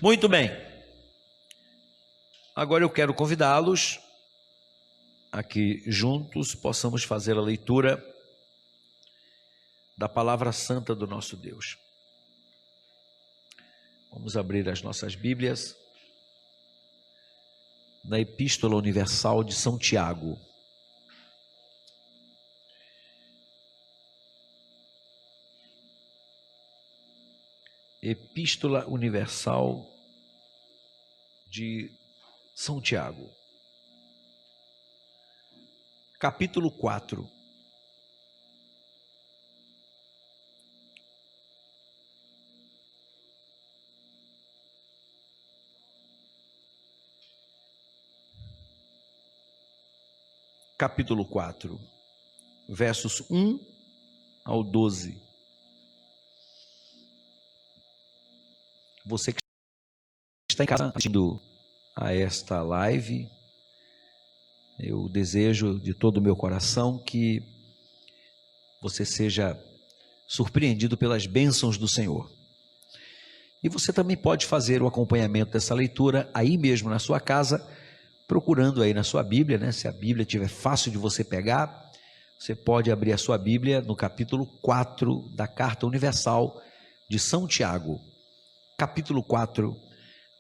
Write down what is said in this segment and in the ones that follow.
Muito bem. Agora eu quero convidá-los a que juntos possamos fazer a leitura da palavra santa do nosso Deus. Vamos abrir as nossas Bíblias na Epístola Universal de São Tiago. Epístola Universal de São Tiago, capítulo 4. Capítulo 4, versos 1 ao 12. Você que está em casa assistindo a esta live, eu desejo de todo o meu coração que você seja surpreendido pelas bênçãos do Senhor. E você também pode fazer o acompanhamento dessa leitura aí mesmo na sua casa, procurando aí na sua Bíblia, né? Se a Bíblia estiver fácil de você pegar, você pode abrir a sua Bíblia no capítulo 4 da Carta Universal de São Tiago. Capítulo 4,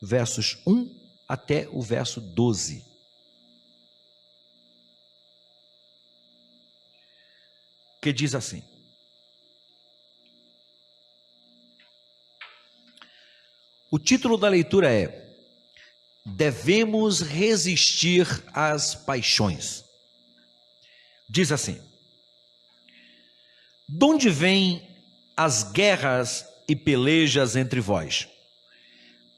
versos 1 até o verso 12. Que diz assim: o título da leitura é: Devemos resistir às paixões. Diz assim: de onde vêm as guerras e pelejas entre vós?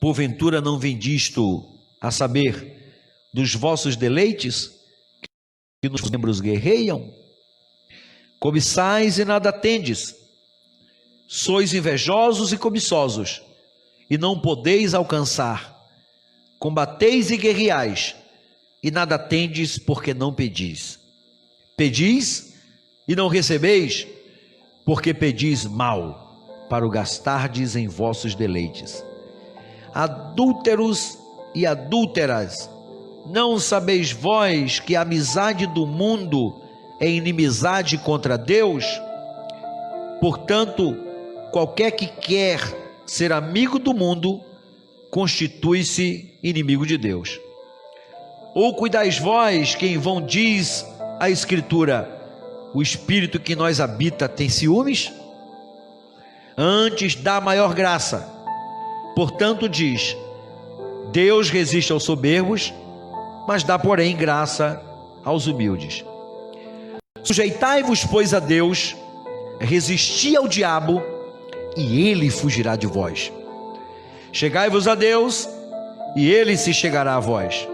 Porventura não vem disto, a saber, dos vossos deleites, que nos membros guerreiam? Cobiçais e nada tendes, sois invejosos e cobiçosos, e não podeis alcançar. Combateis e guerreais, e nada tendes, porque não pedis. Pedis e não recebeis, porque pedis mal, para o gastardes em vossos deleites. Adúlteros e adúlteras, não sabeis vós que a amizade do mundo é inimizade contra Deus? Portanto, qualquer que quer ser amigo do mundo, constitui-se inimigo de Deus. Ou cuidais vós que em vão diz a Escritura: o Espírito que em nós habita tem ciúmes? Antes dá maior graça. Portanto diz: Deus resiste aos soberbos, mas dá porém graça aos humildes. Sujeitai-vos, pois, a Deus, resisti ao diabo, e ele fugirá de vós. Chegai-vos a Deus, e ele se chegará a vós.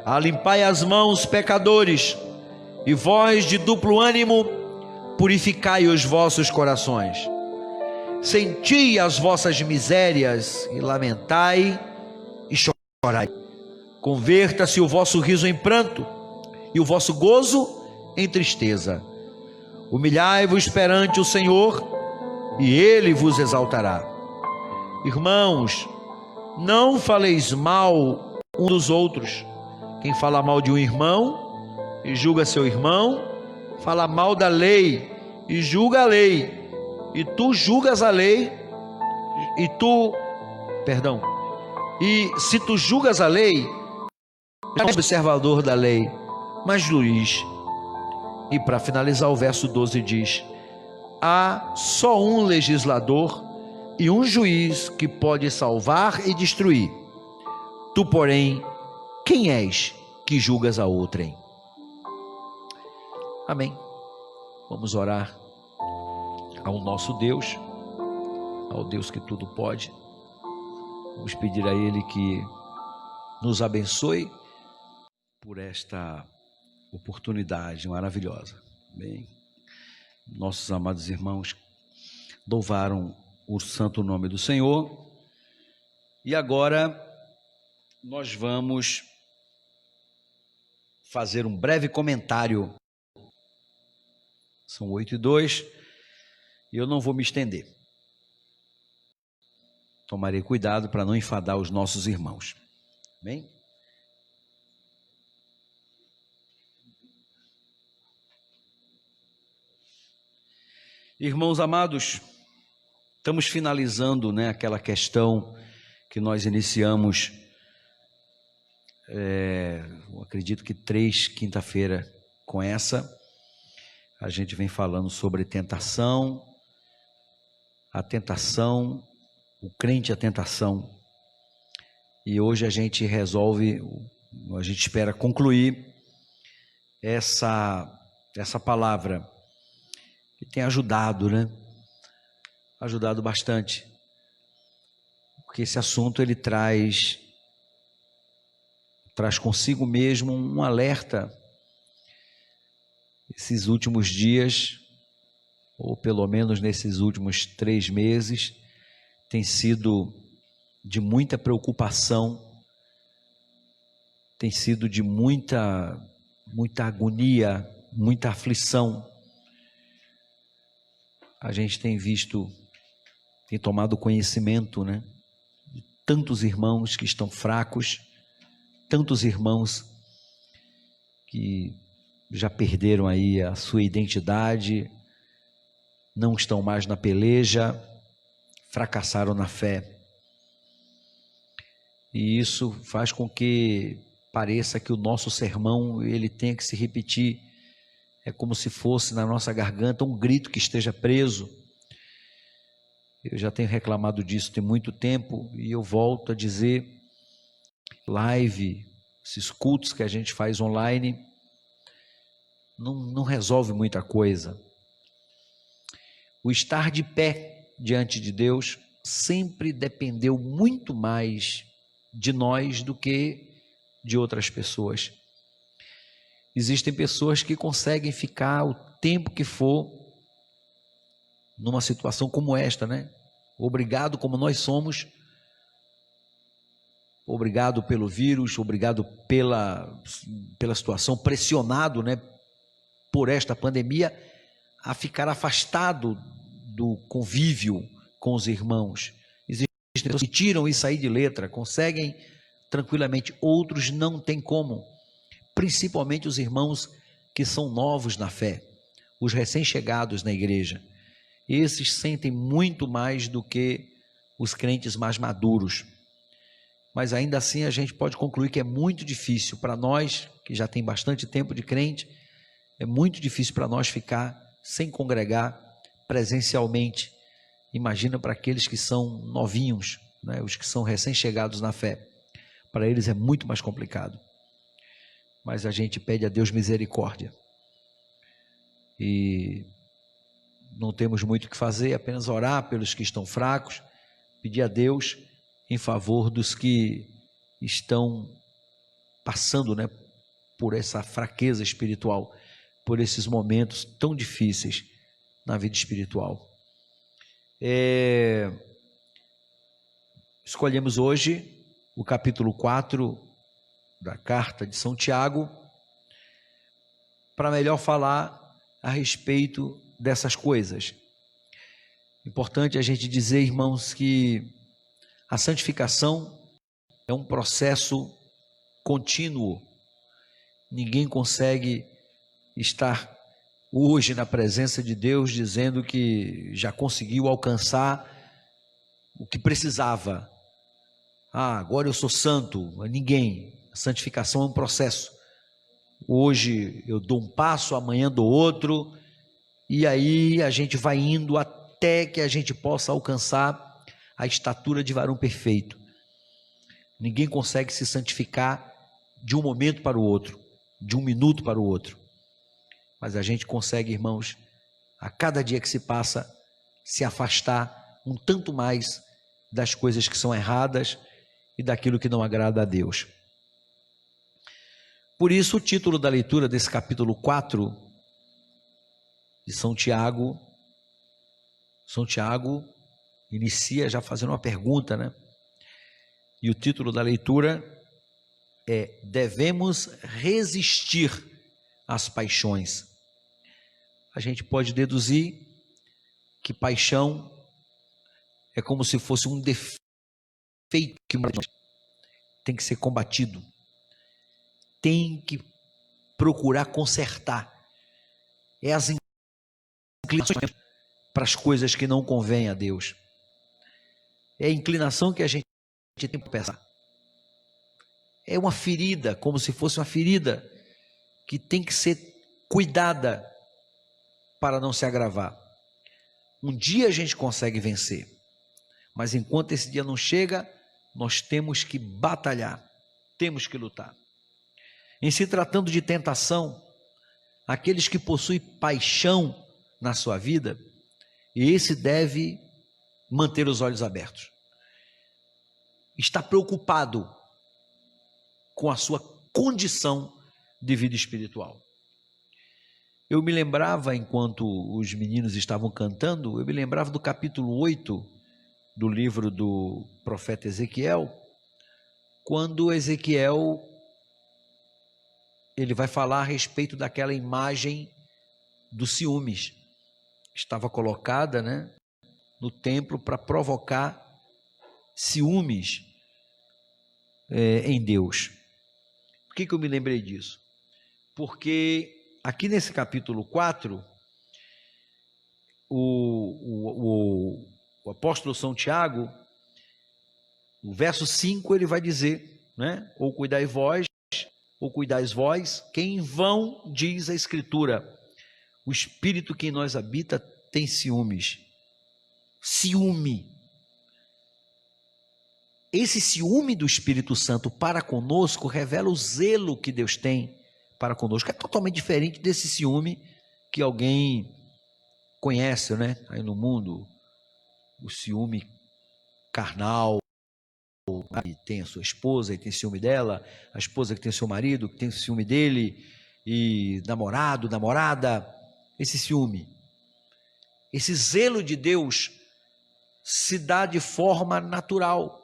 Alimpai as mãos, pecadores, e vós de duplo ânimo, purificai os vossos corações. Senti as vossas misérias, e lamentai e chorai. Converta-se o vosso riso em pranto, e o vosso gozo em tristeza. Humilhai-vos perante o Senhor, e ele vos exaltará. Irmãos, não faleis mal um dos outros. Quem fala mal de um irmão e julga seu irmão, fala mal da lei e julga a lei. E tu julgas a lei, e se tu julgas a lei, não és observador da lei, mas juiz. E para finalizar, o verso 12 diz: há só um legislador e um juiz que pode salvar e destruir. Tu, porém, quem és que julgas a outrem? Amém. Vamos orar ao nosso Deus, ao Deus que tudo pode. Vamos pedir a Ele que nos abençoe por esta oportunidade maravilhosa. Bem, nossos amados irmãos louvaram o santo nome do Senhor, e agora nós vamos fazer um breve comentário. São 8:02, e eu não vou me estender. tomarei cuidado para não enfadar os nossos irmãos. Amém? Irmãos amados, estamos finalizando, aquela questão que nós iniciamos, eu acredito que 3 quinta-feira com essa. A gente vem falando sobre tentação, a tentação, o crente e a tentação. E hoje a gente espera concluir essa palavra que tem ajudado, ajudado bastante, porque esse assunto ele traz consigo mesmo um alerta. Esses últimos dias, ou pelo menos nesses últimos 3 meses, tem sido de muita preocupação, tem sido de muita agonia, muita aflição. A gente tem visto, tem tomado conhecimento, de tantos irmãos que estão fracos, tantos irmãos que já perderam aí a sua identidade, não estão mais na peleja, fracassaram na fé. E isso faz com que pareça que o nosso sermão ele tenha que se repetir. É como se fosse na nossa garganta um grito que esteja preso. Eu já tenho reclamado disso tem muito tempo e eu volto a dizer, live, esses cultos que a gente faz online, não resolve muita coisa. O estar de pé diante de Deus sempre dependeu muito mais de nós do que de outras pessoas. Existem pessoas que conseguem ficar o tempo que for numa situação como esta, Obrigado como nós somos, obrigado pelo vírus, obrigado pela situação, pressionado, por esta pandemia, a ficar afastado do convívio com os irmãos. Existem pessoas que tiram isso aí de letra, conseguem tranquilamente, outros não têm como. Principalmente os irmãos que são novos na fé, os recém-chegados na igreja. Esses sentem muito mais do que os crentes mais maduros. Mas ainda assim a gente pode concluir que é muito difícil para nós, que já tem bastante tempo de crente, é muito difícil para nós ficar sem congregar presencialmente. Imagina para aqueles que são novinhos, os que são recém-chegados na fé. Para eles é muito mais complicado. Mas a gente pede a Deus misericórdia. E não temos muito o que fazer, apenas orar pelos que estão fracos, pedir a Deus em favor dos que estão passando, por essa fraqueza espiritual, por esses momentos tão difíceis na vida espiritual. Escolhemos hoje o capítulo 4 da carta de São Tiago, para melhor falar a respeito dessas coisas. Importante a gente dizer, irmãos, que a santificação é um processo contínuo. Ninguém consegue estar hoje na presença de Deus dizendo que já conseguiu alcançar o que precisava. Agora eu sou santo. Ninguém. A santificação é um processo. Hoje eu dou um passo, amanhã dou outro, e aí a gente vai indo até que a gente possa alcançar a estatura de varão perfeito. Ninguém consegue se santificar de um momento para o outro, de um minuto para o outro. Mas a gente consegue, irmãos, a cada dia que se passa, se afastar um tanto mais das coisas que são erradas e daquilo que não agrada a Deus. Por isso, o título da leitura desse capítulo 4 de São Tiago inicia já fazendo uma pergunta, E o título da leitura é: devemos resistir às paixões. A gente pode deduzir que paixão é como se fosse um defeito defeito que tem que ser combatido, tem que procurar consertar. É as inclinações para as coisas que não convêm a Deus. É a inclinação que a gente tem para pensar. É uma ferida, como se fosse uma ferida que tem que ser cuidada para não se agravar. Um dia a gente consegue vencer, mas enquanto esse dia não chega, nós temos que batalhar, temos que lutar. Em se tratando de tentação, aqueles que possuem paixão na sua vida, esse deve manter os olhos abertos. Está preocupado com a sua condição de vida espiritual. Eu me lembrava, enquanto os meninos estavam cantando, eu me lembrava do capítulo 8 do livro do profeta Ezequiel, quando Ezequiel ele vai falar a respeito daquela imagem dos ciúmes. Estava colocada, né, no templo para provocar ciúmes em Deus. Por que eu me lembrei disso? Porque aqui nesse capítulo 4, o apóstolo São Tiago, no verso 5, ele vai dizer, né? Ou cuidai vós, ou cuidais vós, que em vão diz a Escritura, o Espírito que em nós habita tem ciúmes. Ciúme. Esse ciúme do Espírito Santo para conosco revela o zelo que Deus tem para conosco. É totalmente diferente desse ciúme que alguém conhece, né? Aí no mundo, o ciúme carnal, e tem a sua esposa e tem ciúme dela, a esposa que tem o seu marido, que tem ciúme dele, e namorado, namorada, esse ciúme. Esse zelo de Deus se dá de forma natural,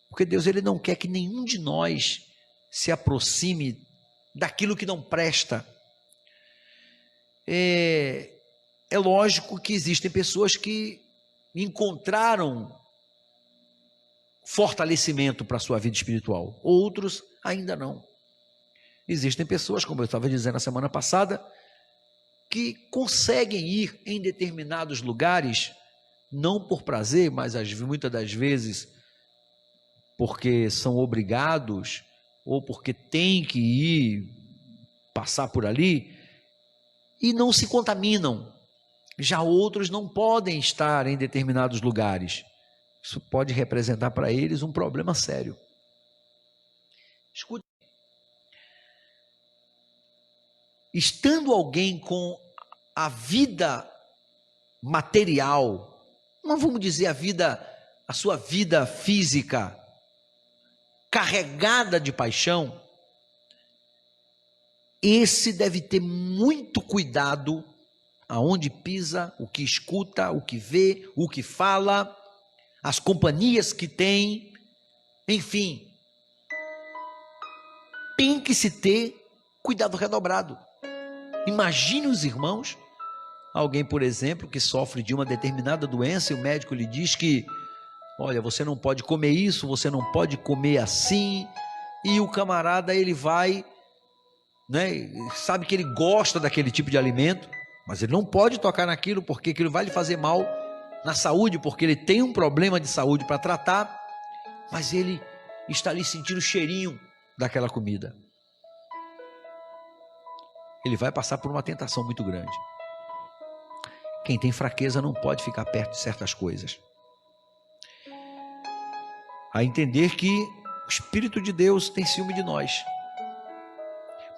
porque Deus ele não quer que nenhum de nós se aproxime daquilo que não presta. É lógico que existem pessoas que encontraram fortalecimento para a sua vida espiritual, outros ainda não. Existem pessoas, como eu estava dizendo na semana passada, que conseguem ir em determinados lugares, não por prazer, mas muitas das vezes porque são obrigados, ou porque têm que ir, passar por ali, e não se contaminam. Já outros não podem estar em determinados lugares. Isso pode representar para eles um problema sério. Escute. Estando alguém com a vida material, não vamos dizer a sua vida física, carregada de paixão, esse deve ter muito cuidado aonde pisa, o que escuta, o que vê, o que fala, as companhias que tem, enfim, tem que se ter cuidado redobrado. Imagine os irmãos, alguém, por exemplo, que sofre de uma determinada doença e o médico lhe diz que, olha, você não pode comer isso, você não pode comer assim, e o camarada ele vai, né, sabe que ele gosta daquele tipo de alimento, mas ele não pode tocar naquilo porque aquilo vai lhe fazer mal na saúde, porque ele tem um problema de saúde para tratar, mas ele está ali sentindo o cheirinho daquela comida. Ele vai passar por uma tentação muito grande. Quem tem fraqueza não pode ficar perto de certas coisas. A entender que o Espírito de Deus tem ciúme de nós.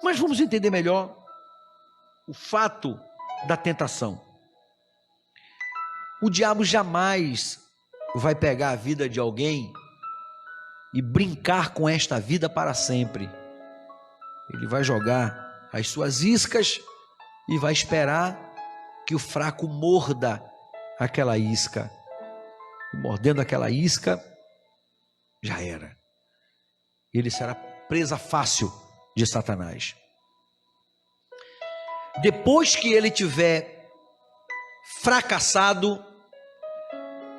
Mas vamos entender melhor o fato da tentação. O diabo jamais vai pegar a vida de alguém e brincar com esta vida para sempre. Ele vai jogar as suas iscas e vai esperar que o fraco morda aquela isca. E mordendo aquela isca, já era. Ele será presa fácil de Satanás. Depois que ele tiver fracassado,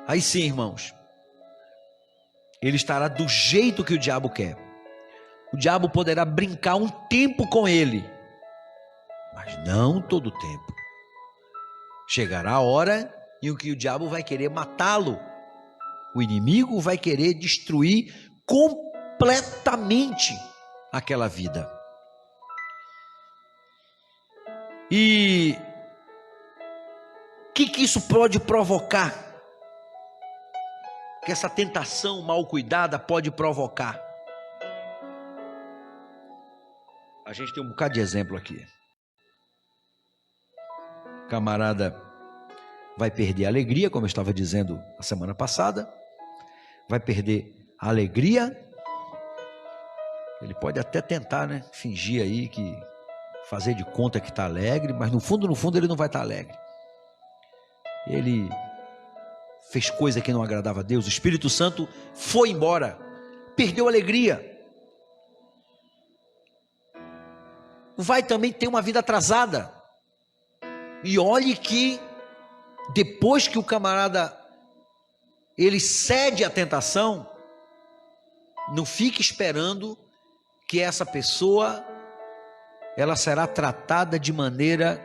aí sim, irmãos, ele estará do jeito que o diabo quer. O diabo poderá brincar um tempo com ele, mas não todo o tempo. Chegará a hora em que o diabo vai querer matá-lo. O inimigo vai querer destruir completamente aquela vida. E o que isso pode provocar? Que essa tentação mal cuidada pode provocar? A gente tem um bocado de exemplo aqui. O camarada vai perder a alegria, como eu estava dizendo a semana passada. Vai perder a alegria. Ele pode até tentar, né? Fingir aí que... fazer de conta que está alegre, mas no fundo ele não vai estar alegre. Ele fez coisa que não agradava a Deus. O Espírito Santo foi embora, perdeu a alegria. Vai também ter uma vida atrasada. E olhe que depois que o camarada ele cede à tentação, não fique esperando que essa pessoa ela será tratada de maneira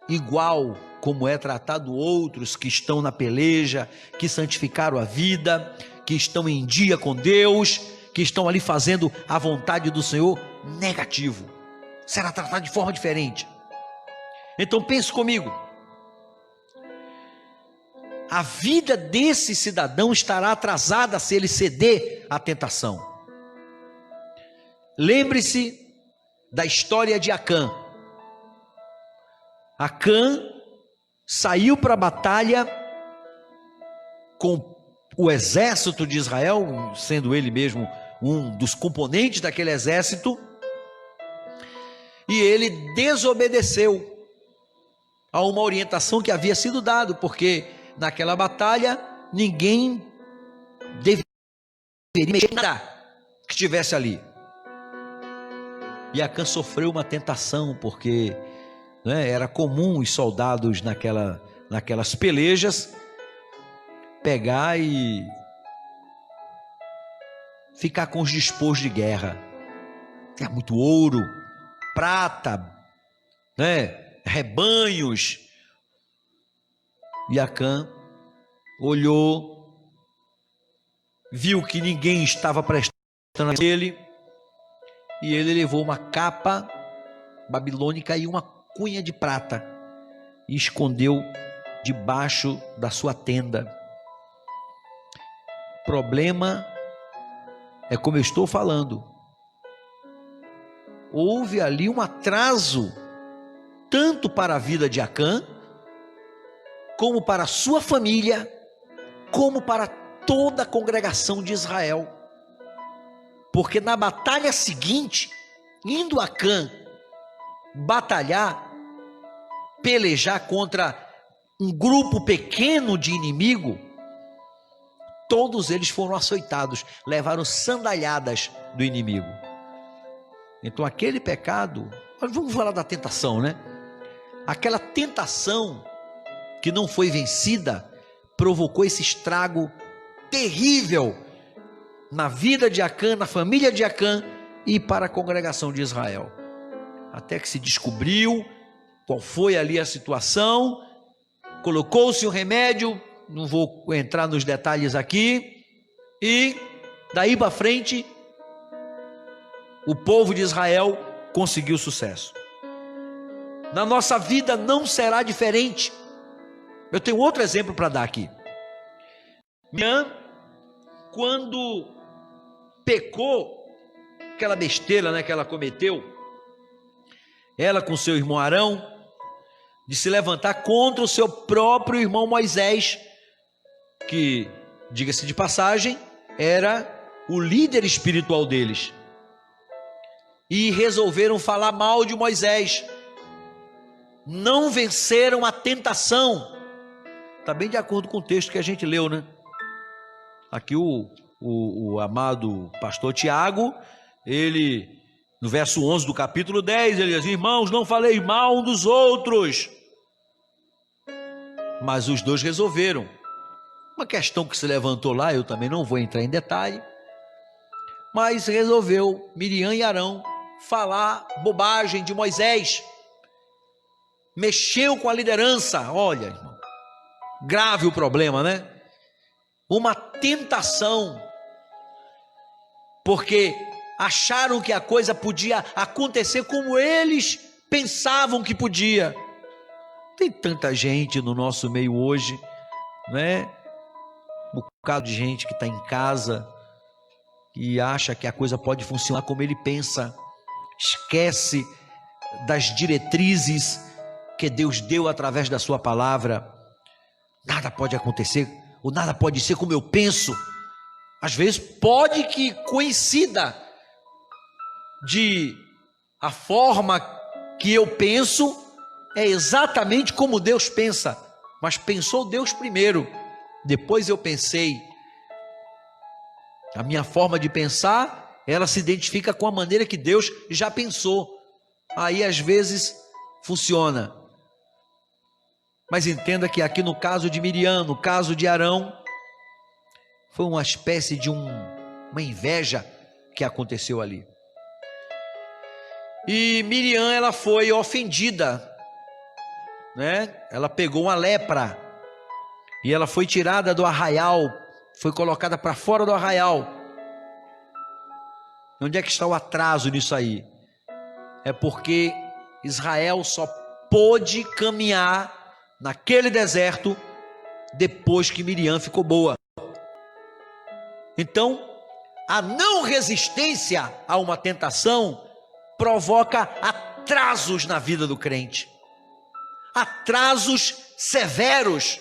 igual como é tratado outros que estão na peleja, que santificaram a vida, que estão em dia com Deus, que estão ali fazendo a vontade do Senhor. Negativo, será tratado de forma diferente. Então pense comigo, a vida desse cidadão estará atrasada se ele ceder à tentação. Lembre-se da história de Acã. Acã saiu para a batalha com o exército de Israel, sendo ele mesmo um dos componentes daquele exército, e ele desobedeceu a uma orientação que havia sido dada, porque naquela batalha ninguém deveria mexer nada que estivesse ali. E Acã sofreu uma tentação, porque era comum os soldados naquelas pelejas pegar e ficar com os dispôs de guerra. Tinha muito ouro, prata, rebanhos. E Acã olhou, viu que ninguém estava prestando a ele, e ele levou uma capa babilônica e uma cunha de prata e escondeu debaixo da sua tenda. O problema é como eu estou falando. Houve ali um atraso, tanto para a vida de Acã, como para a sua família, como para toda a congregação de Israel. Porque na batalha seguinte, indo Acã batalhar, pelejar contra um grupo pequeno de inimigo, todos eles foram açoitados, levaram sandalhadas do inimigo. Então aquele pecado, vamos falar da tentação, né? Aquela tentação que não foi vencida, provocou esse estrago terrível na vida de Acã, na família de Acã e para a congregação de Israel. Até que se descobriu qual foi ali a situação, colocou-se o remédio, não vou entrar nos detalhes aqui, e daí para frente o povo de Israel conseguiu sucesso. Na nossa vida não será diferente. Eu tenho outro exemplo para dar aqui. Minha, quando pecou, aquela besteira, que ela cometeu, ela com seu irmão Arão, de se levantar contra o seu próprio irmão Moisés, que, diga-se de passagem, era o líder espiritual deles, e resolveram falar mal de Moisés. Não venceram a tentação. Está bem de acordo com o texto que a gente leu, né? Aqui o amado pastor Tiago, ele, no verso 11 do capítulo 10, ele diz: irmãos, não falei mal um dos outros. Mas os dois resolveram. Uma questão que se levantou lá, eu também não vou entrar em detalhe, mas resolveu Miriam e Arão falar bobagem de Moisés, mexeu com a liderança. Olha, irmão, grave o problema, né? Uma tentação, porque acharam que a coisa podia acontecer como eles pensavam que podia. Tem tanta gente no nosso meio hoje, né? Um bocado de gente que está em casa e acha que a coisa pode funcionar como ele pensa, esquece das diretrizes que Deus deu através da sua palavra. Nada pode acontecer, ou nada pode ser como eu penso. Às vezes pode que coincida de a forma que eu penso é exatamente como Deus pensa, mas pensou Deus primeiro, depois eu pensei. A minha forma de pensar, ela se identifica com a maneira que Deus já pensou. Aí às vezes funciona. Mas entenda que aqui no caso de Miriam, no caso de Arão, foi uma espécie de uma inveja que aconteceu ali. E Miriam, ela foi ofendida, né? Ela pegou uma lepra e ela foi tirada do arraial, foi colocada para fora do arraial. Onde é que está o atraso nisso aí? É porque Israel só pôde caminhar naquele deserto depois que Miriam ficou boa. Então, a não resistência a uma tentação provoca atrasos na vida do crente, atrasos severos,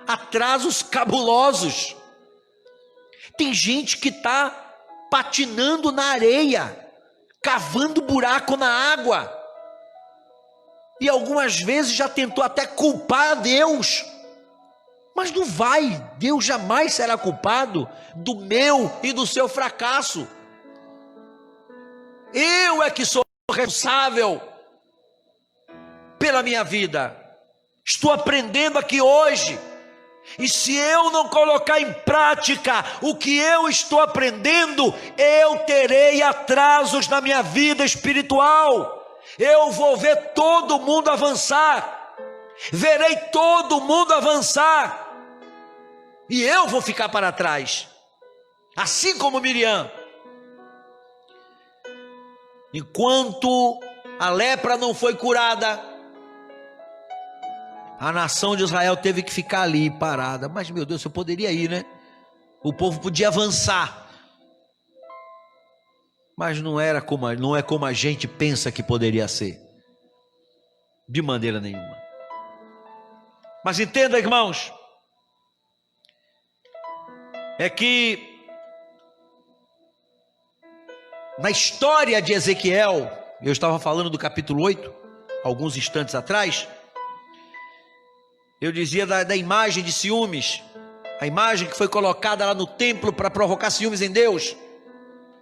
atrasos cabulosos. Tem gente que está patinando na areia, cavando buraco na água, e algumas vezes já tentou até culpar a Deus, mas não vai. Deus jamais será culpado do meu e do seu fracasso. Eu é que sou responsável pela minha vida. Estou aprendendo aqui hoje, e se eu não colocar em prática o que eu estou aprendendo, eu terei atrasos na minha vida espiritual. Eu vou ver todo mundo avançar, verei todo mundo avançar, e eu vou ficar para trás, assim como Miriam. Enquanto a lepra não foi curada, a nação de Israel teve que ficar ali parada. Mas meu Deus, eu poderia ir, né? O povo podia avançar, mas não é como a gente pensa que poderia ser, de maneira nenhuma. Mas entenda, irmãos, é que na história de Ezequiel, eu estava falando do capítulo 8, alguns instantes atrás, eu dizia da imagem de ciúmes, a imagem que foi colocada lá no templo para provocar ciúmes em Deus,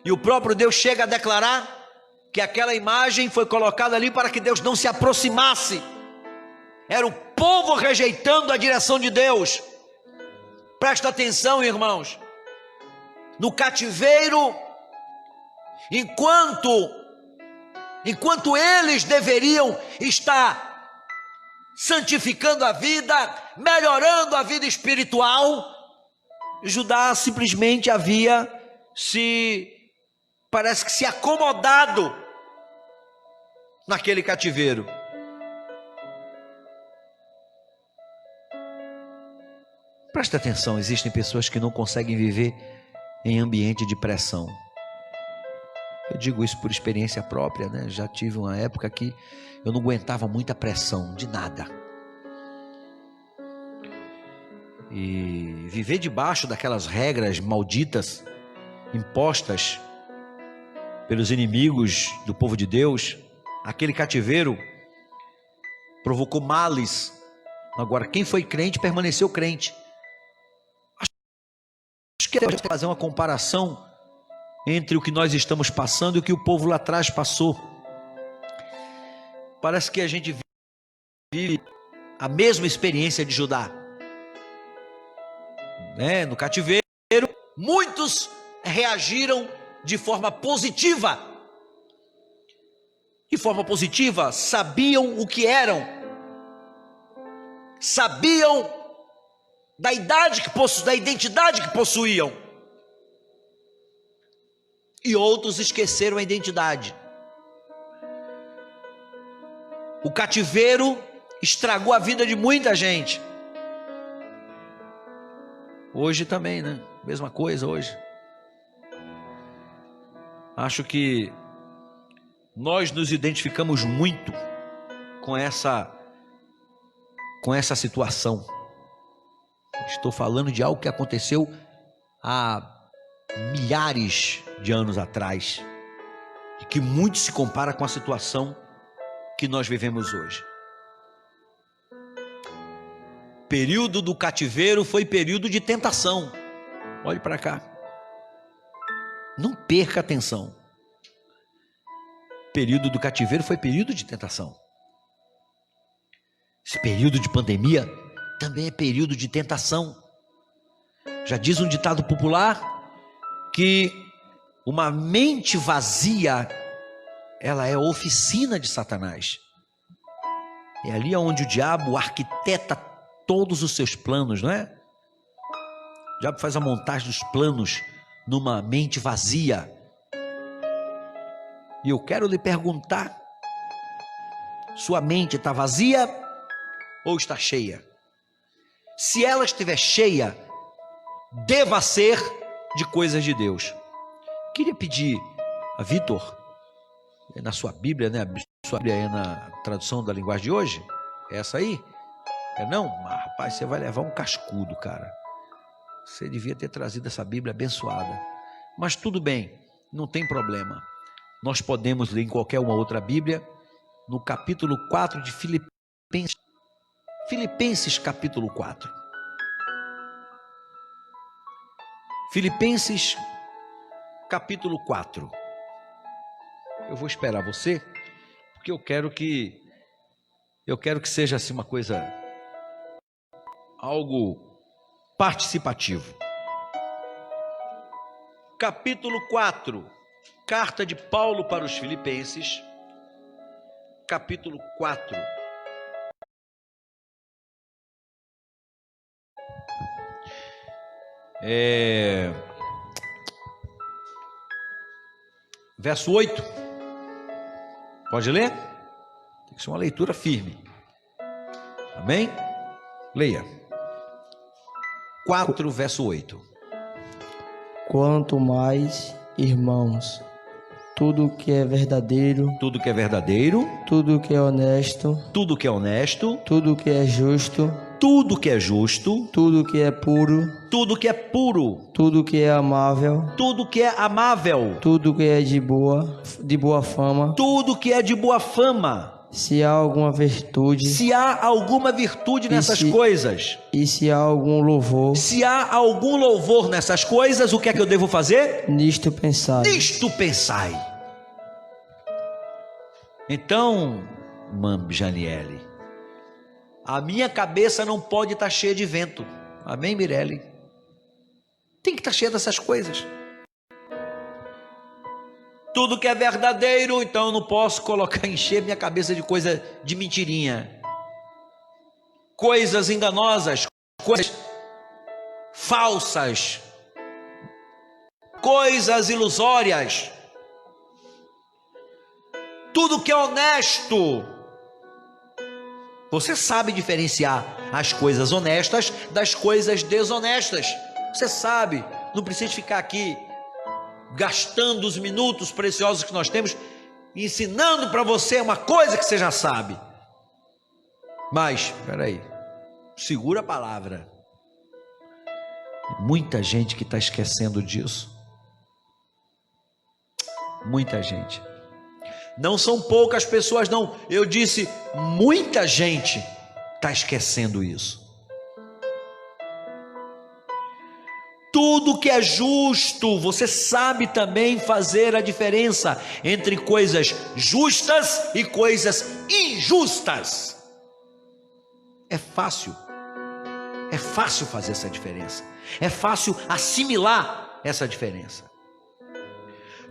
e o próprio Deus chega a declarar que aquela imagem foi colocada ali para que Deus não se aproximasse. Era o povo rejeitando a direção de Deus. Presta atenção, irmãos, no cativeiro, enquanto eles deveriam estar santificando a vida, melhorando a vida espiritual, Judá simplesmente havia parece que se acomodado naquele cativeiro. Presta atenção, existem pessoas que não conseguem viver em ambiente de pressão. Eu digo isso por experiência própria, né? Já tive uma época que eu não aguentava muita pressão de nada. E viver debaixo daquelas regras malditas impostas pelos inimigos do povo de Deus, aquele cativeiro provocou males. Agora, quem foi crente permaneceu crente. Acho que é fazer uma comparação entre o que nós estamos passando e o que o povo lá atrás passou. Parece que a gente vive a mesma experiência de Judá. no cativeiro, muitos reagiram de forma positiva. De forma positiva, sabiam o que eram, sabiam da identidade que possuíam. E outros esqueceram a identidade. O cativeiro estragou a vida de muita gente. Hoje também, né? Mesma coisa hoje. Acho que nós nos identificamos muito com essa situação. Estou falando de algo que aconteceu há milhares de anos atrás, e que muito se compara com a situação que nós vivemos hoje. Período do cativeiro foi período de tentação. Olhe para cá. Não perca atenção. Período do cativeiro foi período de tentação. Esse período de pandemia também é período de tentação. Já diz um ditado popular que uma mente vazia, ela é a oficina de Satanás. É ali onde o diabo arquiteta todos os seus planos, não é? O diabo faz a montagem dos planos numa mente vazia. E eu quero lhe perguntar: sua mente está vazia ou está cheia? Se ela estiver cheia, deva ser de coisas de Deus. Queria pedir a Vitor, na sua Bíblia, né? A sua Bíblia é na tradução da linguagem de hoje? É essa aí? É não? Mas, rapaz, você vai levar um cascudo, cara. Você devia ter trazido essa Bíblia abençoada. Mas tudo bem, não tem problema. Nós podemos ler em qualquer uma outra Bíblia, no capítulo 4 de Filipenses. Filipenses capítulo 4. Filipenses capítulo 4. Eu vou esperar você, porque eu quero que seja assim uma coisa, algo participativo. Capítulo 4, carta de Paulo para os Filipenses, capítulo 4. Verso 8. Pode ler? Tem que ser uma leitura firme. Amém? Leia. 4, verso 8. Quanto mais, irmãos, tudo que é verdadeiro, tudo que é tudo que é honesto, tudo que é tudo que é justo, tudo que é justo, tudo que é puro, tudo que é puro, tudo que é amável, tudo que é amável, tudo que é de boa fama, tudo que é de boa fama, se há alguma virtude, nessas coisas, e se há algum louvor, nessas coisas, o que é que eu devo fazer? Nisto pensai. Então, Janiele, a minha cabeça não pode estar cheia de vento. Amém, Mirelle? Tem que estar cheia dessas coisas. Tudo que é verdadeiro, então eu não posso encher minha cabeça de coisa de mentirinha, coisas enganosas, coisas falsas, coisas ilusórias. Tudo que é honesto. Você sabe diferenciar as coisas honestas das coisas desonestas. Você sabe, não precisa ficar aqui gastando os minutos preciosos que nós temos ensinando para você uma coisa que você já sabe. Mas, peraí, segura a palavra. Muita gente que está esquecendo disso. Muita gente. Não são poucas pessoas, não. Eu disse, muita gente está esquecendo isso. Tudo que é justo, você sabe também fazer a diferença entre coisas justas e coisas injustas. É fácil. É fácil fazer essa diferença. É fácil assimilar essa diferença.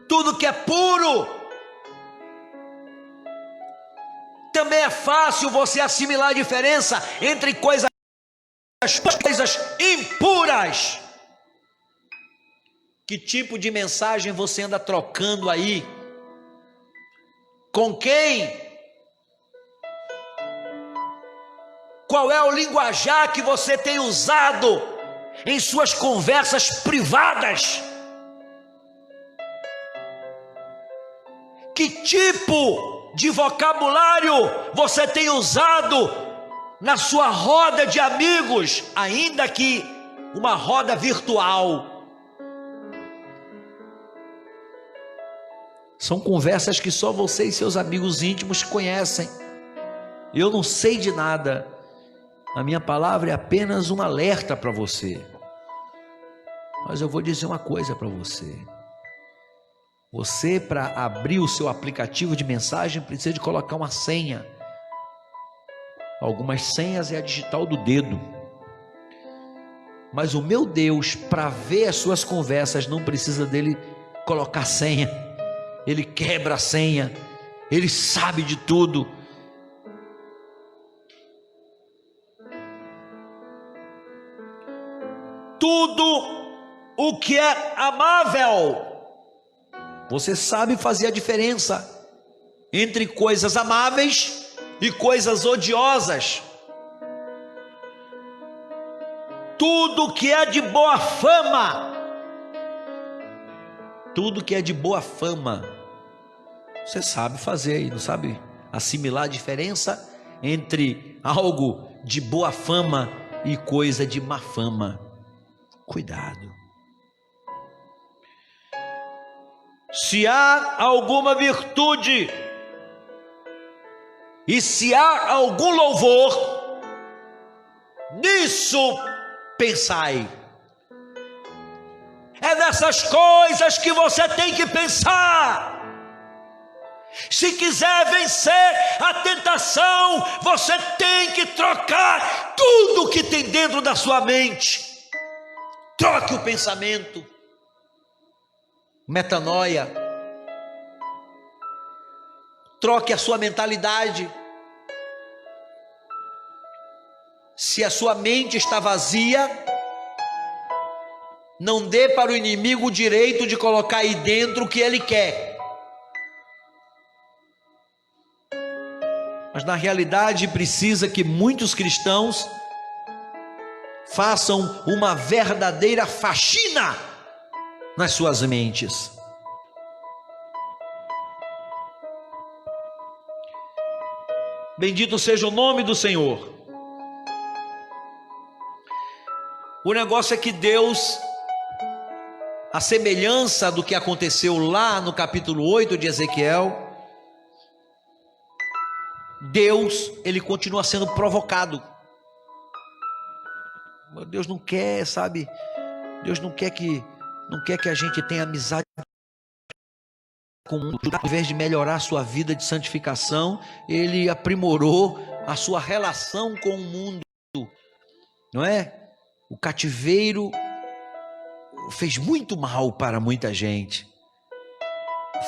Tudo que é puro, também é fácil você assimilar a diferença entre coisas impuras. Que tipo de mensagem você anda trocando aí? Com quem? Qual é o linguajar que você tem usado em suas conversas privadas? Que tipo de vocabulário você tem usado na sua roda de amigos, ainda que uma roda virtual? São conversas que só você e seus amigos íntimos conhecem. Eu não sei de nada. A minha palavra é apenas um alerta para você. Mas eu vou dizer uma coisa para você. Você, para abrir o seu aplicativo de mensagem, precisa de colocar uma senha. Algumas senhas é a digital do dedo. Mas o meu Deus, para ver as suas conversas, não precisa dele colocar senha. Ele quebra a senha. Ele sabe de tudo. Tudo o que é amável, você sabe fazer a diferença entre coisas amáveis e coisas odiosas. Tudo que é de boa fama, tudo que é de boa fama, você sabe fazer e não sabe assimilar a diferença entre algo de boa fama e coisa de má fama. Cuidado. Se há alguma virtude e se há algum louvor, nisso pensai. É nessas coisas que você tem que pensar. Se quiser vencer a tentação, você tem que trocar tudo que tem dentro da sua mente. Troque o pensamento. Metanoia. Troque a sua mentalidade. Se a sua mente está vazia, não dê para o inimigo o direito de colocar aí dentro o que ele quer. Mas na realidade precisa que muitos cristãos façam uma verdadeira faxina nas suas mentes. Bendito seja o nome do Senhor. O negócio é que Deus, a semelhança do que aconteceu lá no capítulo 8 de Ezequiel, Deus, ele continua sendo provocado. Deus não quer, sabe? Deus não quer que a gente tenha amizade com o mundo. Ao invés de melhorar a sua vida de santificação, ele aprimorou a sua relação com o mundo, não é? O cativeiro fez muito mal para muita gente.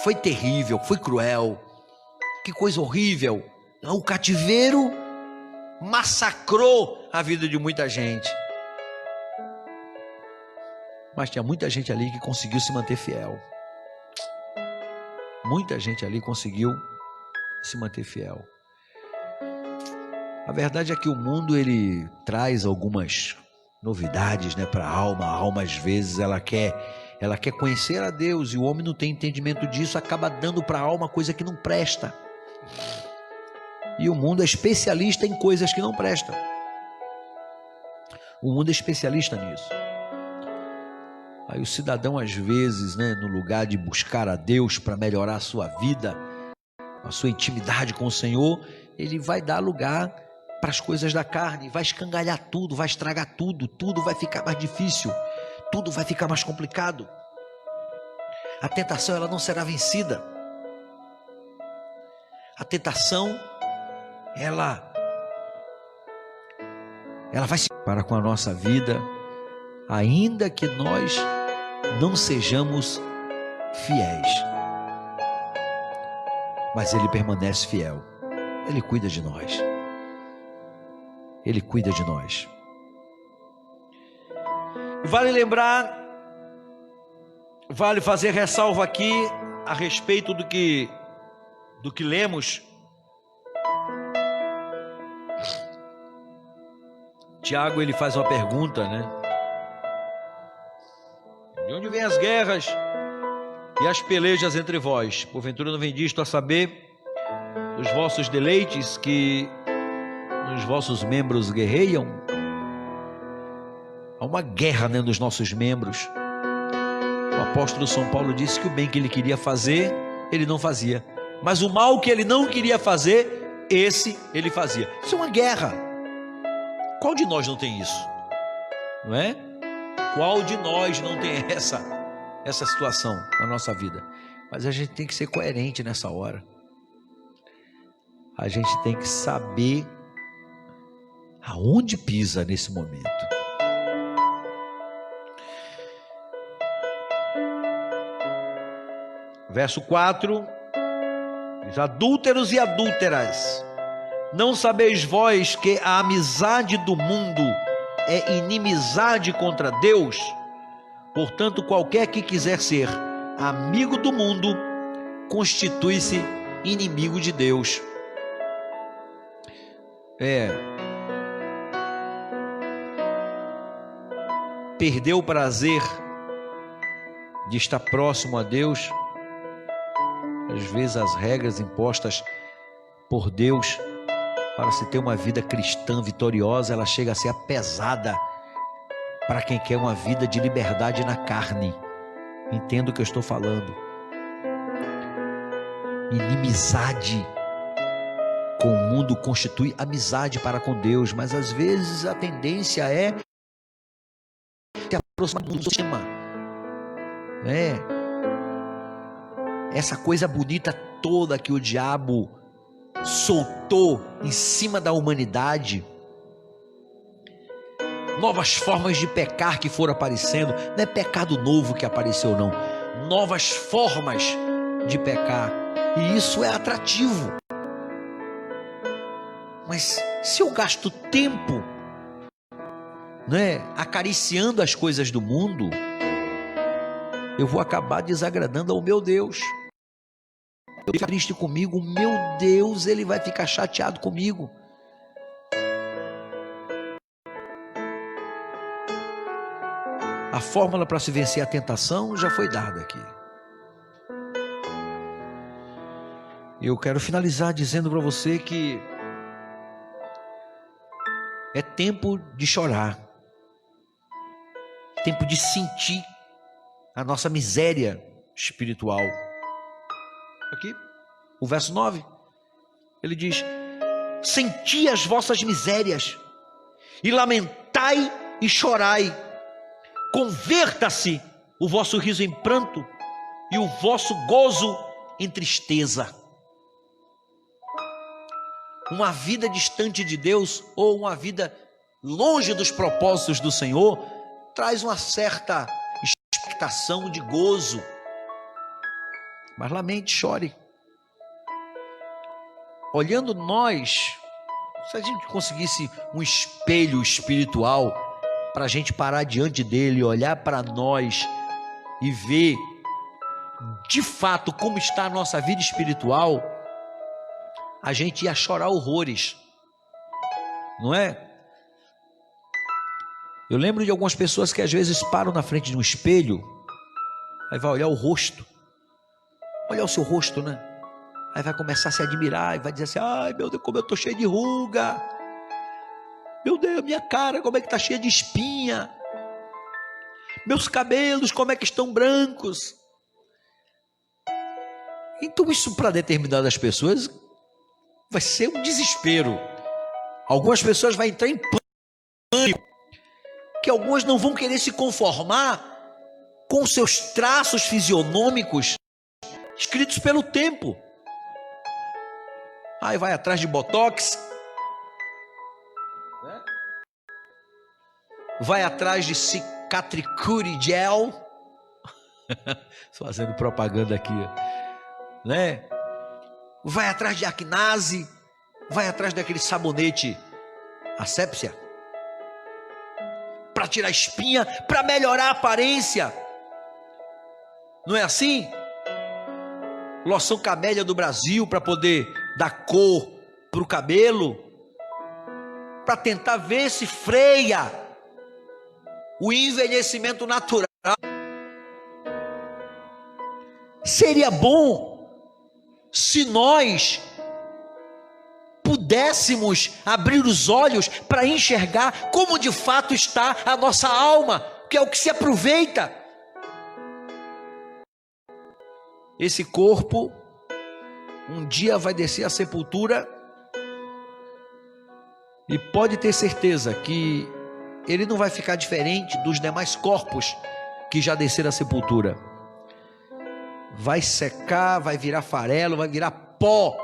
Foi terrível, foi cruel. Que coisa horrível. O cativeiro massacrou a vida de muita gente. Mas tinha muita gente ali que conseguiu se manter fiel. Muita gente ali conseguiu se manter fiel. A verdade é que o mundo, ele traz algumas novidades, né, para a alma. A alma, às vezes, ela quer conhecer a Deus, e o homem não tem entendimento disso, acaba dando para a alma coisa que não presta. E o mundo é especialista em coisas que não prestam. O mundo é especialista nisso. Aí o cidadão, às vezes, né, no lugar de buscar a Deus para melhorar a sua vida, a sua intimidade com o Senhor, ele vai dar lugar para as coisas da carne, vai escangalhar tudo, vai estragar tudo, tudo vai ficar mais difícil, tudo vai ficar mais complicado. A tentação, ela não será vencida. A tentação, ela vai se para com a nossa vida, ainda que nós não sejamos fiéis. Mas Ele permanece fiel. Ele cuida de nós. Ele cuida de nós. Vale lembrar, vale fazer ressalva aqui a respeito do que lemos. Tiago, ele faz uma pergunta, né? De onde vêm as guerras e as pelejas entre vós? Porventura não vem disto a saber os vossos deleites, que os vossos membros guerreiam? Há uma guerra dentro dos nossos membros. O apóstolo São Paulo disse que o bem que ele queria fazer, ele não fazia, mas o mal que ele não queria fazer, esse ele fazia. Isso é uma guerra. Qual de nós não tem isso? Não é? Qual de nós não tem essa situação na nossa vida? Mas a gente tem que ser coerente nessa hora. A gente tem que saber aonde pisa nesse momento. Verso 4 diz: adúlteros e adúlteras, não sabeis vós que a amizade do mundo é inimizade contra Deus? Portanto, qualquer que quiser ser amigo do mundo constitui-se inimigo de Deus. Perder o prazer de estar próximo a Deus. Às vezes as regras impostas por Deus para se ter uma vida cristã vitoriosa, ela chega a ser pesada para quem quer uma vida de liberdade na carne. Entendo o que eu estou falando. Inimizade com o mundo constitui amizade para com Deus, mas às vezes a tendência é se aproximar do sistema, essa coisa bonita toda que o diabo soltou em cima da humanidade, novas formas de pecar que foram aparecendo. Não é pecado novo que apareceu, não, novas formas de pecar, e isso é atrativo. Mas se eu gasto tempo, acariciando as coisas do mundo, eu vou acabar desagradando ao meu Deus. Eu fico triste comigo, o meu Deus, ele vai ficar chateado comigo. A fórmula para se vencer a tentação já foi dada aqui. Eu quero finalizar dizendo para você que é tempo de chorar, tempo de sentir a nossa miséria espiritual. Aqui, o verso 9, ele diz: senti as vossas misérias, e lamentai e chorai, converta-se o vosso riso em pranto, e o vosso gozo em tristeza. Uma vida distante de Deus, ou uma vida longe dos propósitos do Senhor, traz uma certa expectação de gozo, mas lamente, chore. Olhando nós, se a gente conseguisse um espelho espiritual para a gente parar diante dele, olhar para nós e ver de fato como está a nossa vida espiritual, a gente ia chorar horrores, não é? Eu lembro de algumas pessoas que às vezes param na frente de um espelho, aí vai olhar o rosto, olhar o seu rosto, né? Aí vai começar a se admirar e vai dizer assim: ai meu Deus, como eu estou cheio de ruga, meu Deus, minha cara como é que está cheia de espinha, meus cabelos como é que estão brancos. Então isso para determinadas pessoas vai ser um desespero. Algumas pessoas vão entrar em pânico, que algumas não vão querer se conformar com seus traços fisionômicos escritos pelo tempo. Aí vai atrás de botox, vai atrás de Cicatricure Gel, fazendo propaganda aqui, né? Vai atrás de Acnase, vai atrás daquele sabonete Asepsia, para tirar espinha, para melhorar a aparência. Não é assim? Loção Camélia do Brasil, para poder dar cor para o cabelo, para tentar ver se freia o envelhecimento natural. Seria bom se nós pudéssemos abrir os olhos para enxergar como de fato está a nossa alma, que é o que se aproveita. Esse corpo um dia vai descer à sepultura, e pode ter certeza que ele não vai ficar diferente dos demais corpos que já desceram à sepultura. Vai secar, vai virar farelo, vai virar pó,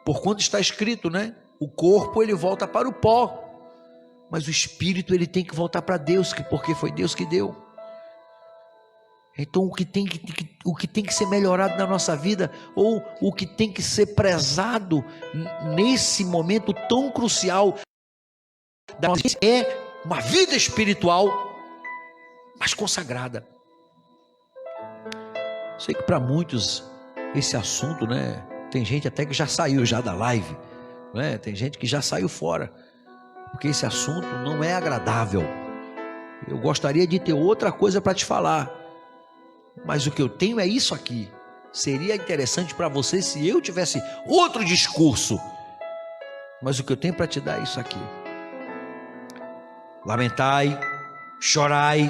por quanto está escrito, né? O corpo ele volta para o pó, mas o espírito ele tem que voltar para Deus, porque foi Deus que deu. Então o que tem que ser melhorado na nossa vida, ou o que tem que ser prezado nesse momento tão crucial da nossa vida, é uma vida espiritual mais consagrada. Sei que para muitos esse assunto, né, tem gente até que já saiu já da live, né? Tem gente que já saiu fora, porque esse assunto não é agradável. Eu gostaria de ter outra coisa para te falar, mas o que eu tenho é isso aqui. Seria interessante para você se eu tivesse outro discurso, mas o que eu tenho para te dar é isso aqui. Lamentai, chorai,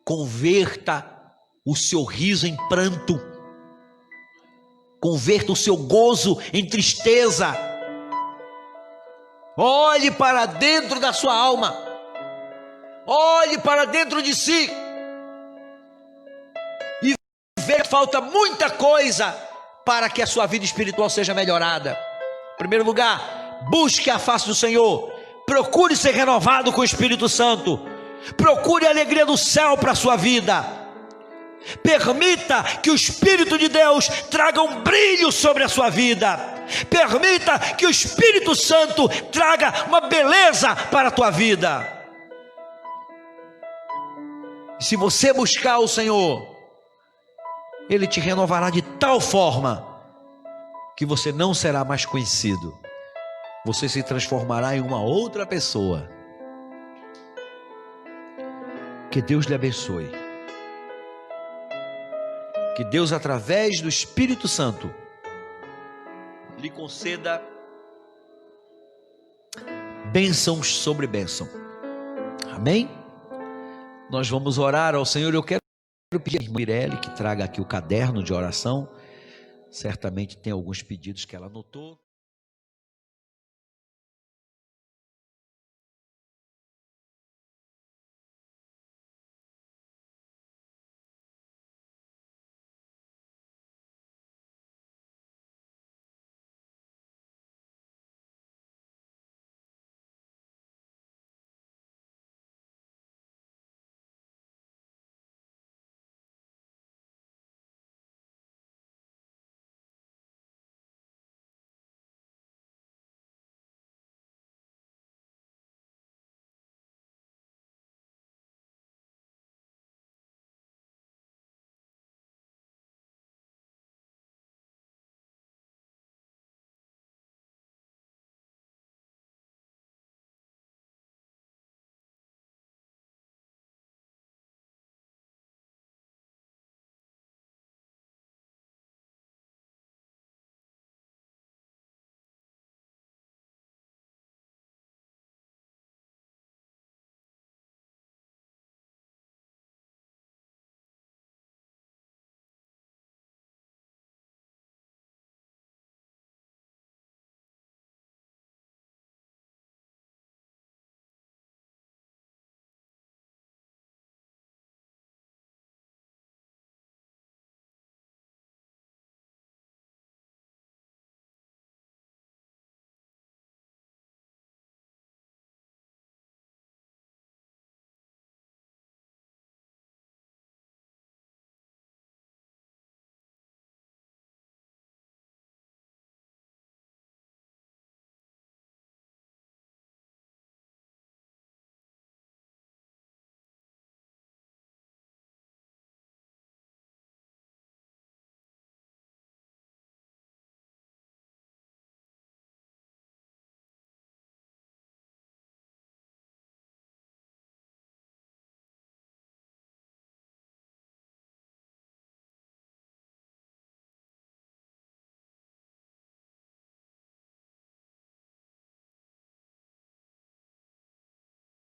converta o seu riso em pranto, converta o seu gozo em tristeza. Olhe para dentro da sua alma, olhe para dentro de si e veja que falta muita coisa para que a sua vida espiritual seja melhorada. Em primeiro lugar, busque a face do Senhor, procure ser renovado com o Espírito Santo, procure a alegria do céu para a sua vida. Permita que o Espírito de Deus traga um brilho sobre a sua vida. Permita que o Espírito Santo traga uma beleza para a tua vida. Se você buscar o Senhor, Ele te renovará de tal forma que você não será mais conhecido. Você se transformará em uma outra pessoa. Que Deus lhe abençoe. Que Deus, através do Espírito Santo, lhe conceda bênçãos sobre bênção. Amém? Nós vamos orar ao Senhor. Eu quero pedir a irmã Mirelle que traga aqui o caderno de oração. Certamente tem alguns pedidos que ela anotou.